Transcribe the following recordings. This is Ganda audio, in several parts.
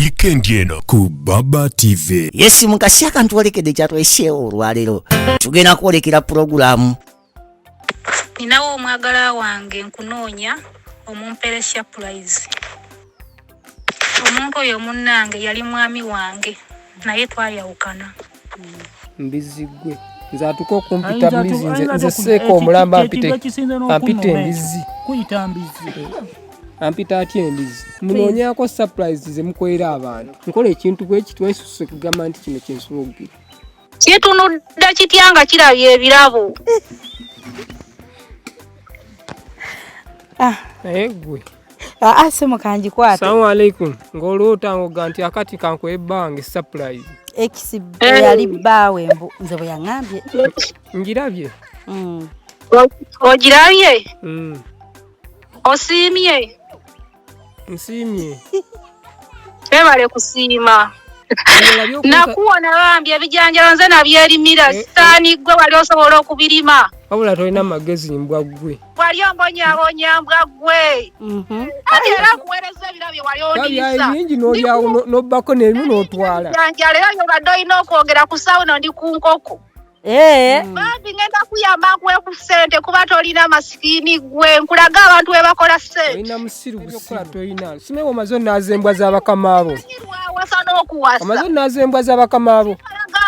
weekend eno ku Baba TV. Yes, mukasi akantu olekedde kyatwesheewo olwaleero tugenda kwolekera programu. Ninawo omwagala wange nkunoonya omumpere surprise. Omuntu oyo munnange yali mwami wange naye twayawukana. Mbizigwe nze atuko kumpita mbizi nze seeko omulamba ampite embizi kuyita mbizi ampita atya embizi munoonyaako surprise ze mukolera abantu nkola ekintu bwe kitwesuse kugamba nti kino kyensobogira kitunudde kityanga kirabye ebirabo. egwe se mukanji kwate. Assalamu alaikum ng'oloota ngoga nti akati kankwebbange surprise XB yali baawe mbu nze bwe yaŋŋambye. ngirabye Ogirabye? Osiimye? nsiimye Tebale kusiima. Nakuwona bambi ebijanjalo nze nabyerimira sitaani gwe wali osobola okubirima. wabula tolina magezi mbwa ggwe Wali ombonyaabonya mbwa ggwe. Ate era kuweereza ebirabye wali ondiisa. bingi n'olyawo n'obbako n'ebimu n'otwala Janjalo eyo obadde olina okwogera ku sawuno ndi ku nkoko. Bambi ngenda kuyamba nkuwe ku ssente kuba tolina masikiini ggwe nkulaga abantu we bakola ssente. olina musiru bukola tolina simewo omaze onaaza embwa z'abakama abo Wasa n'okuwasa. omaze onaaza embwa z'abakama abo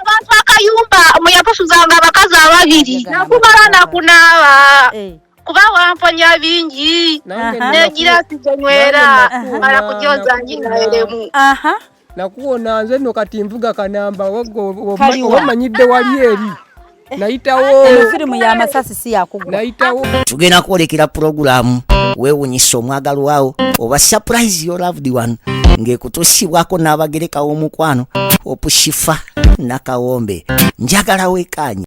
Abantu akayumba mwe yapusuzanga abakazi ababiri nakubala nakunaaba kuba wamponya bingi negirasi gyenywera mala kujoza njinaeremu. nakuwona nze nno kati nvuga kanamba wamanyidde wali eri nayitawo firimu y'amasasi si yakugwa nayitawo Tugenda kwolekera programu weewunyisa omwagalwawo oba surprise your loved one ng'ekutuusibwako n'abagereka w'omukwano opushifa nakawombe njagala weekanye.